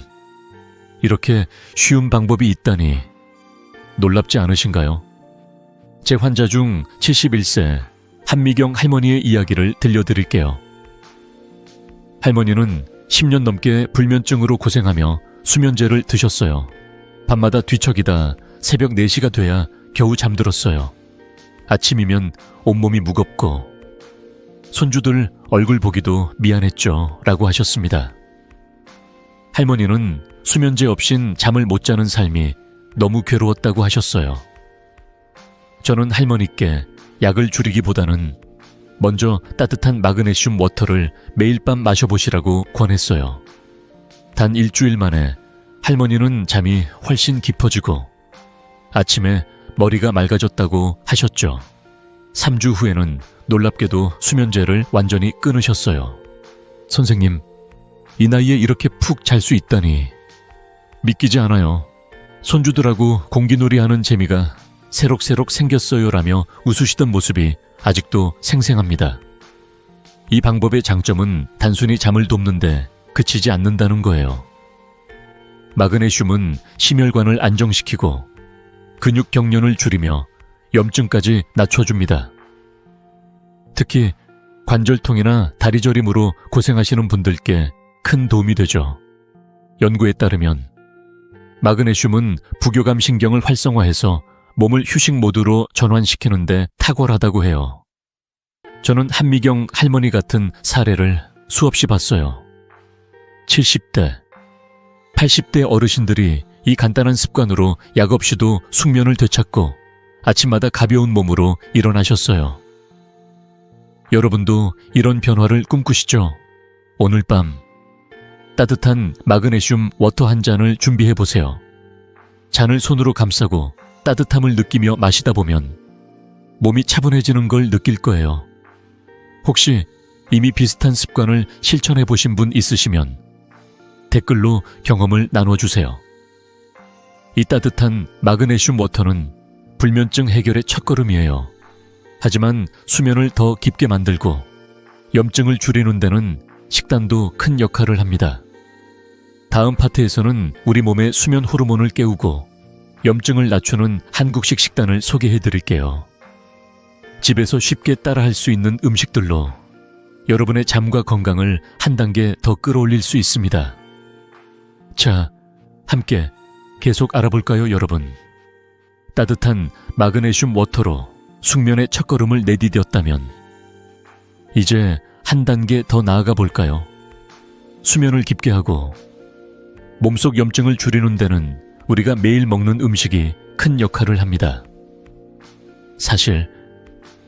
이렇게 쉬운 방법이 있다니 놀랍지 않으신가요? 제 환자 중 71세 한미경 할머니의 이야기를 들려드릴게요. 할머니는 10년 넘게 불면증으로 고생하며 수면제를 드셨어요. 밤마다 뒤척이다 새벽 4시가 돼야 겨우 잠들었어요. 아침이면 온몸이 무겁고 손주들 얼굴 보기도 미안했죠 라고 하셨습니다. 할머니는 수면제 없인 잠을 못 자는 삶이 너무 괴로웠다고 하셨어요. 저는 할머니께 약을 줄이기보다는 먼저 따뜻한 마그네슘 워터를 매일 밤 마셔보시라고 권했어요. 단 일주일 만에 할머니는 잠이 훨씬 깊어지고 아침에 머리가 맑아졌다고 하셨죠. 3주 후에는 놀랍게도 수면제를 완전히 끊으셨어요. 선생님, 이 나이에 이렇게 푹 잘 수 있다니 믿기지 않아요. 손주들하고 공기놀이하는 재미가 새록새록 생겼어요라며 웃으시던 모습이 아직도 생생합니다. 이 방법의 장점은 단순히 잠을 돕는데 그치지 않는다는 거예요. 마그네슘은 심혈관을 안정시키고 근육 경련을 줄이며 염증까지 낮춰줍니다. 특히 관절통이나 다리 저림으로 고생하시는 분들께 큰 도움이 되죠. 연구에 따르면 마그네슘은 부교감 신경을 활성화해서 몸을 휴식 모드로 전환시키는데 탁월하다고 해요. 저는 한미경 할머니 같은 사례를 수없이 봤어요. 70대, 80대 어르신들이 이 간단한 습관으로 약 없이도 숙면을 되찾고 아침마다 가벼운 몸으로 일어나셨어요. 여러분도 이런 변화를 꿈꾸시죠? 오늘 밤 따뜻한 마그네슘 워터 한 잔을 준비해보세요. 잔을 손으로 감싸고 따뜻함을 느끼며 마시다 보면 몸이 차분해지는 걸 느낄 거예요. 혹시 이미 비슷한 습관을 실천해 보신 분 있으시면 댓글로 경험을 나눠주세요. 이 따뜻한 마그네슘 워터는 불면증 해결의 첫걸음이에요. 하지만 수면을 더 깊게 만들고 염증을 줄이는 데는 식단도 큰 역할을 합니다. 다음 파트에서는 우리 몸의 수면 호르몬을 깨우고 염증을 낮추는 한국식 식단을 소개해 드릴게요. 집에서 쉽게 따라할 수 있는 음식들로 여러분의 잠과 건강을 한 단계 더 끌어올릴 수 있습니다. 자, 함께 계속 알아볼까요, 여러분? 따뜻한 마그네슘 워터로 숙면의 첫걸음을 내디뎠다면 이제 한 단계 더 나아가 볼까요? 수면을 깊게 하고 몸속 염증을 줄이는 데는 우리가 매일 먹는 음식이 큰 역할을 합니다. 사실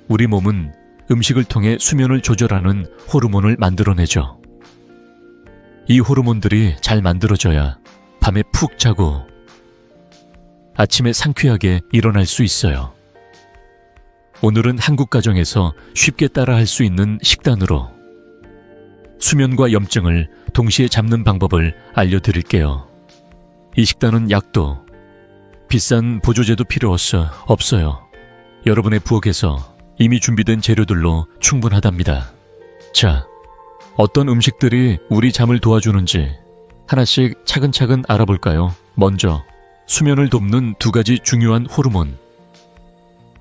우리 몸은 음식을 통해 수면을 조절하는 호르몬을 만들어내죠. 이 호르몬들이 잘 만들어져야 밤에 푹 자고 아침에 상쾌하게 일어날 수 있어요. 오늘은 한국 가정에서 쉽게 따라할 수 있는 식단으로 수면과 염증을 동시에 잡는 방법을 알려드릴게요. 이 식단은 약도, 비싼 보조제도 필요 없어요. 여러분의 부엌에서 이미 준비된 재료들로 충분하답니다. 자, 어떤 음식들이 우리 잠을 도와주는지 하나씩 차근차근 알아볼까요? 먼저 수면을 돕는 두 가지 중요한 호르몬,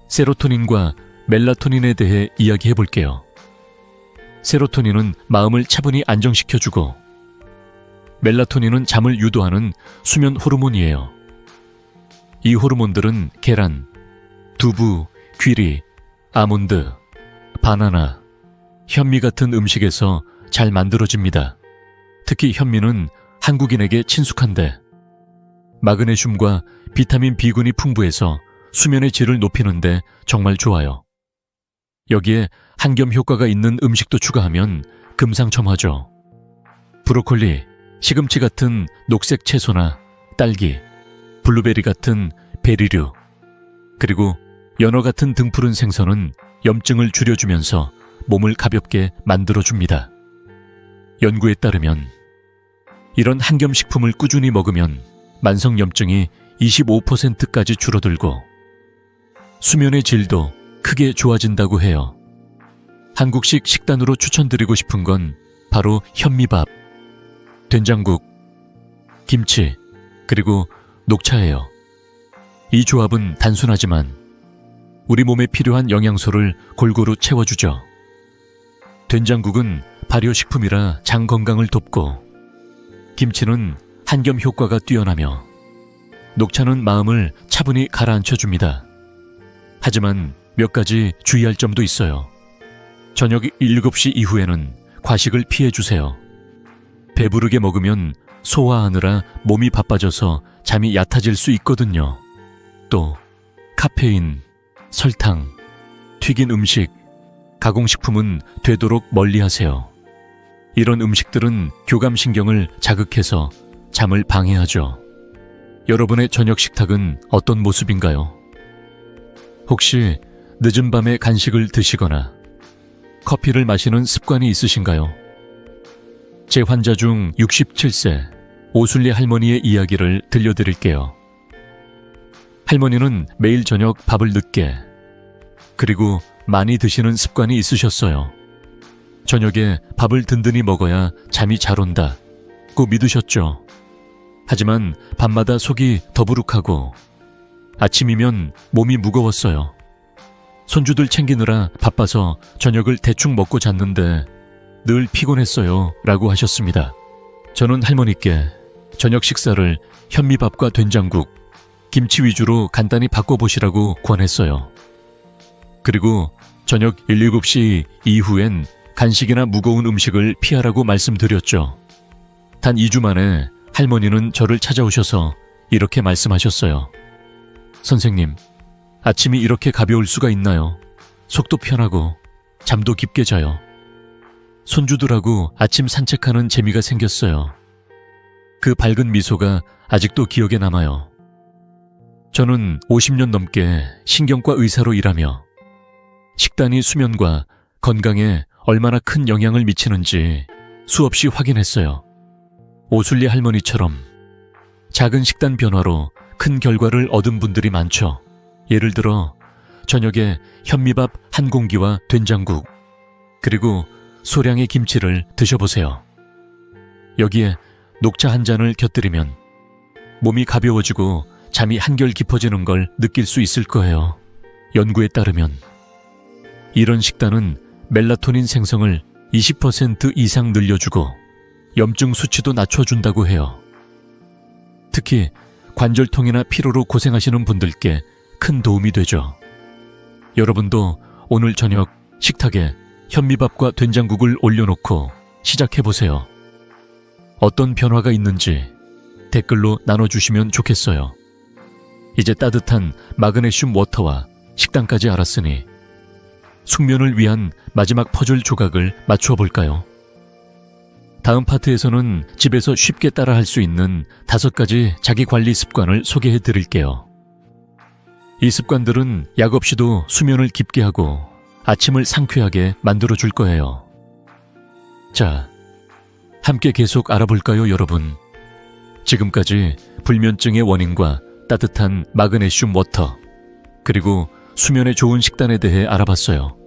세로토닌과 멜라토닌에 대해 이야기해 볼게요. 세로토닌은 마음을 차분히 안정시켜주고 멜라토닌은 잠을 유도하는 수면 호르몬이에요. 이 호르몬들은 계란, 두부, 귀리, 아몬드, 바나나, 현미 같은 음식에서 잘 만들어집니다. 특히 현미는 한국인에게 친숙한데 마그네슘과 비타민 B군이 풍부해서 수면의 질을 높이는데 정말 좋아요. 여기에 한겸 효과가 있는 음식도 추가하면 금상첨화죠. 브로콜리, 시금치 같은 녹색 채소나 딸기, 블루베리 같은 베리류, 그리고 연어 같은 등푸른 생선은 염증을 줄여주면서 몸을 가볍게 만들어줍니다. 연구에 따르면 이런 한겸식품을 꾸준히 먹으면 만성염증이 25%까지 줄어들고 수면의 질도 크게 좋아진다고 해요. 한국식 식단으로 추천드리고 싶은 건 바로 현미밥, 된장국, 김치, 그리고 녹차예요. 이 조합은 단순하지만 우리 몸에 필요한 영양소를 골고루 채워주죠. 된장국은 발효식품이라 장 건강을 돕고 김치는 한겸 효과가 뛰어나며 녹차는 마음을 차분히 가라앉혀줍니다. 하지만 몇 가지 주의할 점도 있어요. 저녁 7시 이후에는 과식을 피해주세요. 배부르게 먹으면 소화하느라 몸이 바빠져서 잠이 얕아질 수 있거든요. 또 카페인, 설탕, 튀긴 음식, 가공식품은 되도록 멀리하세요. 이런 음식들은 교감신경을 자극해서 잠을 방해하죠. 여러분의 저녁 식탁은 어떤 모습인가요? 혹시 늦은 밤에 간식을 드시거나 커피를 마시는 습관이 있으신가요? 제 환자 중 67세 오순리 할머니의 이야기를 들려드릴게요. 할머니는 매일 저녁 밥을 늦게 그리고 많이 드시는 습관이 있으셨어요. 저녁에 밥을 든든히 먹어야 잠이 잘 온다고 믿으셨죠. 하지만 밤마다 속이 더부룩하고 아침이면 몸이 무거웠어요. 손주들 챙기느라 바빠서 저녁을 대충 먹고 잤는데 늘 피곤했어요 라고 하셨습니다. 저는 할머니께 저녁 식사를 현미밥과 된장국, 김치 위주로 간단히 바꿔보시라고 권했어요. 그리고 저녁 7시 이후엔 간식이나 무거운 음식을 피하라고 말씀드렸죠. 단 2주 만에 할머니는 저를 찾아오셔서 이렇게 말씀하셨어요. 선생님, 아침이 이렇게 가벼울 수가 있나요? 속도 편하고 잠도 깊게 자요. 손주들하고 아침 산책하는 재미가 생겼어요. 그 밝은 미소가 아직도 기억에 남아요. 저는 50년 넘게 신경과 의사로 일하며 식단이 수면과 건강에 얼마나 큰 영향을 미치는지 수없이 확인했어요. 오순리 할머니처럼 작은 식단 변화로 큰 결과를 얻은 분들이 많죠. 예를 들어 저녁에 현미밥 한 공기와 된장국, 그리고 소량의 김치를 드셔보세요. 여기에 녹차 한 잔을 곁들이면 몸이 가벼워지고 잠이 한결 깊어지는 걸 느낄 수 있을 거예요. 연구에 따르면 이런 식단은 멜라토닌 생성을 20% 이상 늘려주고 염증 수치도 낮춰준다고 해요. 특히 관절통이나 피로로 고생하시는 분들께 큰 도움이 되죠. 여러분도 오늘 저녁 식탁에 현미밥과 된장국을 올려놓고 시작해보세요. 어떤 변화가 있는지 댓글로 나눠주시면 좋겠어요. 이제 따뜻한 마그네슘 워터와 식단까지 알았으니 숙면을 위한 마지막 퍼즐 조각을 맞추어 볼까요? 다음 파트에서는 집에서 쉽게 따라할 수 있는 5가지 자기 관리 습관을 소개해 드릴게요. 이 습관들은 약 없이도 수면을 깊게 하고 아침을 상쾌하게 만들어줄 거예요. 자, 함께 계속 알아볼까요, 여러분? 지금까지 불면증의 원인과 따뜻한 마그네슘 워터, 그리고 수면에 좋은 식단에 대해 알아봤어요.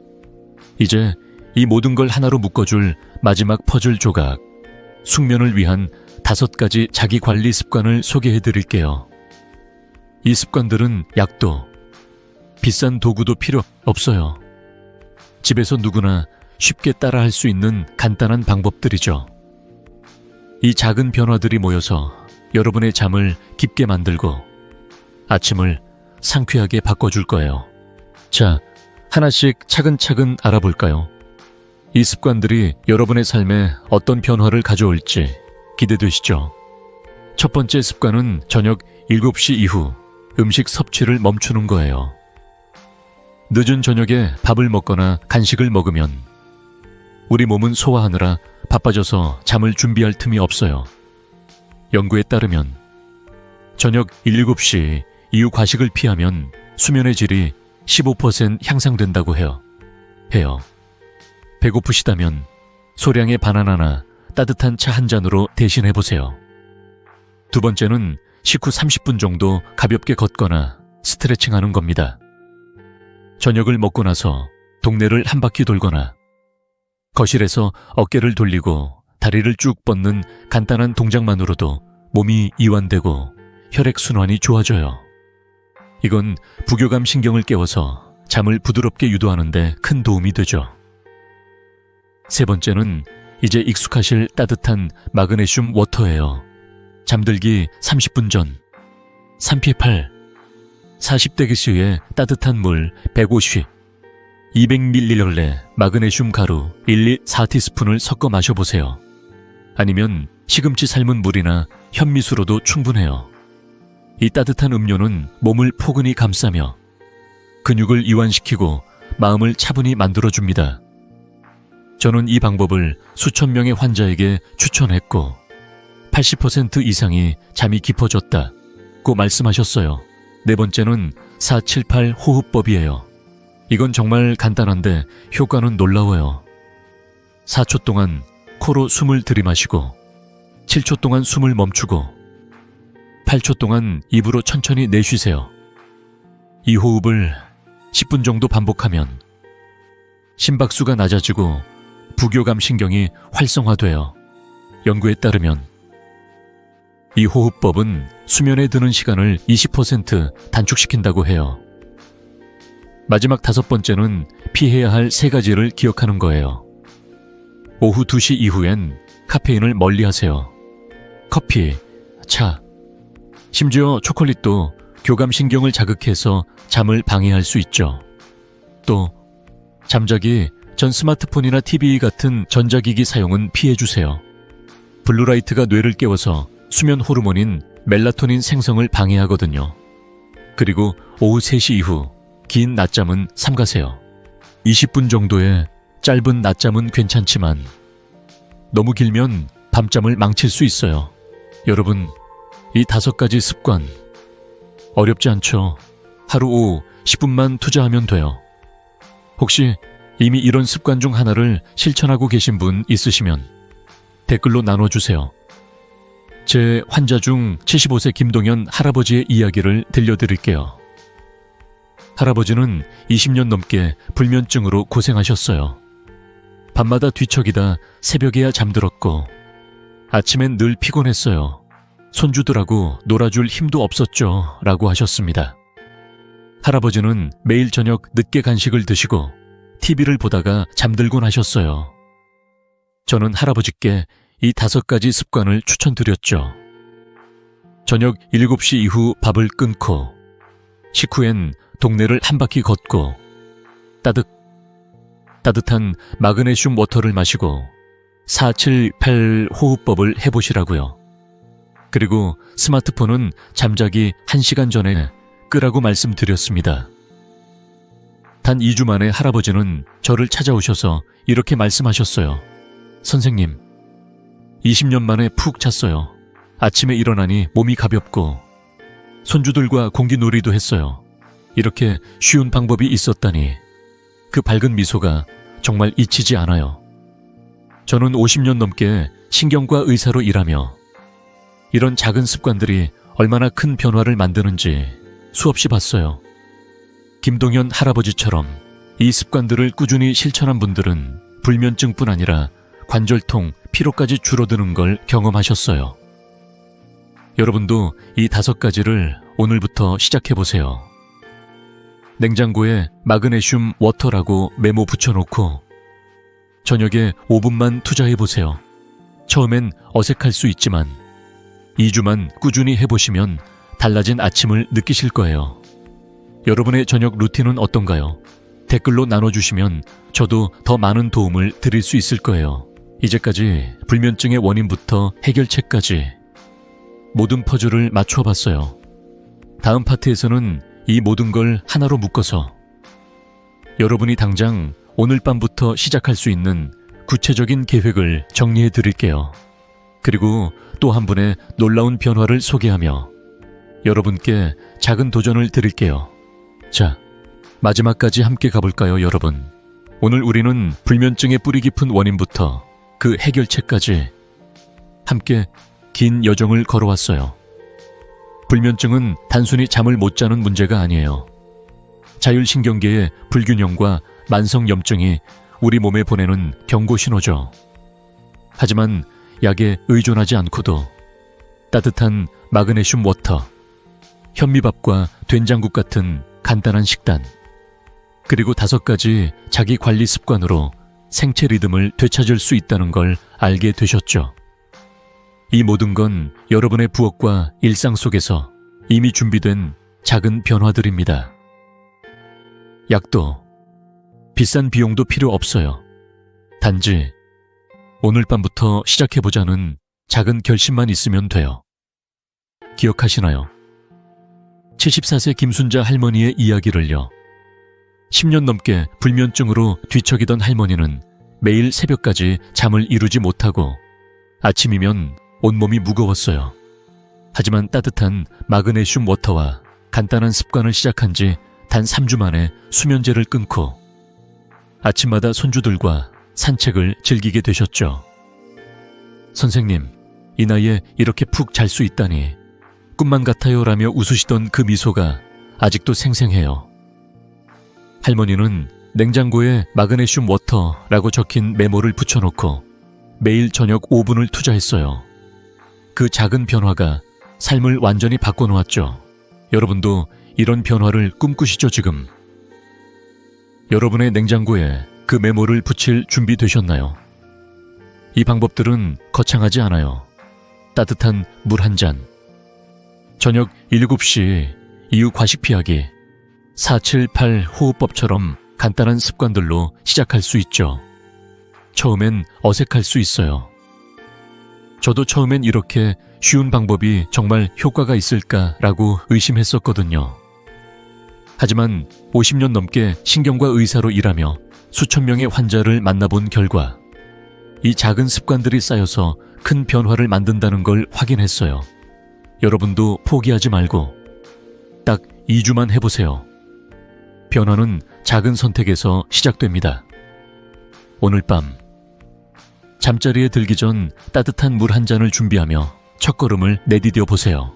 이제 이 모든 걸 하나로 묶어줄 마지막 퍼즐 조각, 숙면을 위한 5가지 자기관리 습관을 소개해드릴게요. 이 습관들은 약도, 비싼 도구도 필요 없어요. 집에서 누구나 쉽게 따라할 수 있는 간단한 방법들이죠. 이 작은 변화들이 모여서 여러분의 잠을 깊게 만들고 아침을 상쾌하게 바꿔줄 거예요. 자, 하나씩 차근차근 알아볼까요? 이 습관들이 여러분의 삶에 어떤 변화를 가져올지 기대되시죠? 첫 번째 습관은 저녁 7시 이후 음식 섭취를 멈추는 거예요. 늦은 저녁에 밥을 먹거나 간식을 먹으면 우리 몸은 소화하느라 바빠져서 잠을 준비할 틈이 없어요. 연구에 따르면 저녁 7시 이후 과식을 피하면 수면의 질이 15% 향상된다고 해요. 배고프시다면 소량의 바나나나 따뜻한 차 한 잔으로 대신해보세요. 두 번째는 식후 30분 정도 가볍게 걷거나 스트레칭하는 겁니다. 저녁을 먹고 나서 동네를 한 바퀴 돌거나 거실에서 어깨를 돌리고 다리를 쭉 뻗는 간단한 동작만으로도 몸이 이완되고 혈액순환이 좋아져요. 이건 부교감 신경을 깨워서 잠을 부드럽게 유도하는 데 큰 도움이 되죠. 세 번째는 이제 익숙하실 따뜻한 마그네슘 워터예요. 잠들기 30분 전 3pH 40데시스의 따뜻한 물 150, 200ml 마그네슘 가루 1~4티스푼을 섞어 마셔보세요. 아니면 시금치 삶은 물이나 현미수로도 충분해요. 이 따뜻한 음료는 몸을 포근히 감싸며 근육을 이완시키고 마음을 차분히 만들어줍니다. 저는 이 방법을 수천 명의 환자에게 추천했고 80% 이상이 잠이 깊어졌다고 말씀하셨어요. 네 번째는 478 호흡법이에요. 이건 정말 간단한데 효과는 놀라워요. 4초 동안 코로 숨을 들이마시고 7초 동안 숨을 멈추고 8초 동안 입으로 천천히 내쉬세요. 이 호흡을 10분 정도 반복하면 심박수가 낮아지고 부교감 신경이 활성화돼요. 연구에 따르면 이 호흡법은 수면에 드는 시간을 20% 단축시킨다고 해요. 마지막 5번째는 피해야 할 3가지를 기억하는 거예요. 오후 2시 이후엔 카페인을 멀리하세요. 커피, 차, 심지어 초콜릿도 교감신경을 자극해서 잠을 방해할 수 있죠. 또 잠자기 전 스마트폰이나 TV 같은 전자기기 사용은 피해주세요. 블루라이트가 뇌를 깨워서 수면 호르몬인 멜라토닌 생성을 방해하거든요. 그리고 오후 3시 이후 긴 낮잠은 삼가세요. 20분 정도의 짧은 낮잠은 괜찮지만 너무 길면 밤잠을 망칠 수 있어요. 여러분, 이 5가지 습관 어렵지 않죠? 하루 오후 10분만 투자하면 돼요. 혹시 이미 이런 습관 중 하나를 실천하고 계신 분 있으시면 댓글로 나눠주세요. 제 환자 중 75세 김동현 할아버지의 이야기를 들려드릴게요. 할아버지는 20년 넘게 불면증으로 고생하셨어요. 밤마다 뒤척이다 새벽에야 잠들었고 아침엔 늘 피곤했어요. 손주들하고 놀아줄 힘도 없었죠 라고 하셨습니다. 할아버지는 매일 저녁 늦게 간식을 드시고 TV를 보다가 잠들곤 하셨어요. 저는 할아버지께 이 5가지 습관을 추천드렸죠. 저녁 7시 이후 밥을 끊고 식후엔 동네를 한 바퀴 걷고 따뜻한 마그네슘 워터를 마시고 478 호흡법을 해보시라고요. 그리고 스마트폰은 잠자기 1시간 전에 끄라고 말씀드렸습니다. 단 2주 만에 할아버지는 저를 찾아오셔서 이렇게 말씀하셨어요. 선생님, 20년 만에 푹 잤어요. 아침에 일어나니 몸이 가볍고 손주들과 공기놀이도 했어요. 이렇게 쉬운 방법이 있었다니 그 밝은 미소가 정말 잊히지 않아요. 저는 50년 넘게 신경과 의사로 일하며 이런 작은 습관들이 얼마나 큰 변화를 만드는지 수없이 봤어요. 김동현 할아버지처럼 이 습관들을 꾸준히 실천한 분들은 불면증뿐 아니라 관절통, 피로까지 줄어드는 걸 경험하셨어요. 여러분도 이 5가지를 오늘부터 시작해보세요. 냉장고에 마그네슘 워터라고 메모 붙여놓고 저녁에 5분만 투자해보세요. 처음엔 어색할 수 있지만 2주만 꾸준히 해보시면 달라진 아침을 느끼실 거예요. 여러분의 저녁 루틴은 어떤가요? 댓글로 나눠주시면 저도 더 많은 도움을 드릴 수 있을 거예요. 이제까지 불면증의 원인부터 해결책까지 모든 퍼즐을 맞춰봤어요. 다음 파트에서는 이 모든 걸 하나로 묶어서 여러분이 당장 오늘 밤부터 시작할 수 있는 구체적인 계획을 정리해 드릴게요. 그리고 또 한 분의 놀라운 변화를 소개하며 여러분께 작은 도전을 드릴게요. 자, 마지막까지 함께 가볼까요, 여러분? 오늘 우리는 불면증의 뿌리 깊은 원인부터 그 해결책까지 함께 긴 여정을 걸어왔어요. 불면증은 단순히 잠을 못 자는 문제가 아니에요. 자율신경계의 불균형과 만성염증이 우리 몸에 보내는 경고 신호죠. 하지만 약에 의존하지 않고도 따뜻한 마그네슘 워터, 현미밥과 된장국 같은 간단한 식단, 그리고 5가지 자기 관리 습관으로 생체 리듬을 되찾을 수 있다는 걸 알게 되셨죠. 이 모든 건 여러분의 부엌과 일상 속에서 이미 준비된 작은 변화들입니다. 약도, 비싼 비용도 필요 없어요. 단지 오늘 밤부터 시작해보자는 작은 결심만 있으면 돼요. 기억하시나요? 74세 김순자 할머니의 이야기를요. 10년 넘게 불면증으로 뒤척이던 할머니는 매일 새벽까지 잠을 이루지 못하고 아침이면 온몸이 무거웠어요. 하지만 따뜻한 마그네슘 워터와 간단한 습관을 시작한 지 단 3주 만에 수면제를 끊고 아침마다 손주들과 산책을 즐기게 되셨죠. 선생님, 이 나이에 이렇게 푹 잘 수 있다니 꿈만 같아요 라며 웃으시던 그 미소가 아직도 생생해요. 할머니는 냉장고에 마그네슘 워터라고 적힌 메모를 붙여놓고 매일 저녁 5분을 투자했어요. 그 작은 변화가 삶을 완전히 바꿔놓았죠. 여러분도 이런 변화를 꿈꾸시죠, 지금? 여러분의 냉장고에 그 메모를 붙일 준비 되셨나요? 이 방법들은 거창하지 않아요. 따뜻한 물 한 잔, 저녁 7시 이후 과식 피하기, 478 호흡법처럼 간단한 습관들로 시작할 수 있죠. 처음엔 어색할 수 있어요. 저도 처음엔 이렇게 쉬운 방법이 정말 효과가 있을까라고 의심했었거든요. 하지만 50년 넘게 신경과 의사로 일하며 수천 명의 환자를 만나본 결과 이 작은 습관들이 쌓여서 큰 변화를 만든다는 걸 확인했어요. 여러분도 포기하지 말고 딱 2주만 해보세요. 변화는 작은 선택에서 시작됩니다. 오늘 밤 잠자리에 들기 전 따뜻한 물 한 잔을 준비하며 첫걸음을 내디뎌 보세요.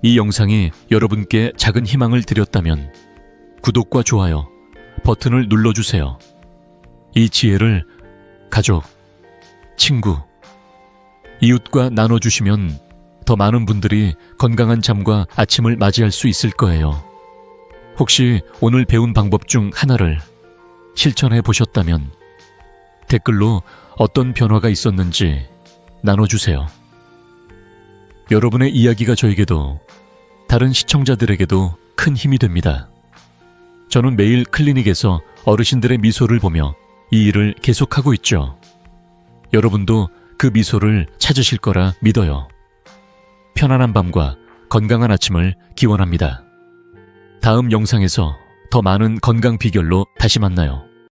이 영상이 여러분께 작은 희망을 드렸다면 구독과 좋아요 버튼을 눌러주세요. 이 지혜를 가족, 친구, 이웃과 나눠주시면 더 많은 분들이 건강한 잠과 아침을 맞이할 수 있을 거예요. 혹시 오늘 배운 방법 중 하나를 실천해 보셨다면 댓글로 어떤 변화가 있었는지 나눠주세요. 여러분의 이야기가 저에게도 다른 시청자들에게도 큰 힘이 됩니다. 저는 매일 클리닉에서 어르신들의 미소를 보며 이 일을 계속하고 있죠. 여러분도 그 미소를 찾으실 거라 믿어요. 편안한 밤과 건강한 아침을 기원합니다. 다음 영상에서 더 많은 건강 비결로 다시 만나요.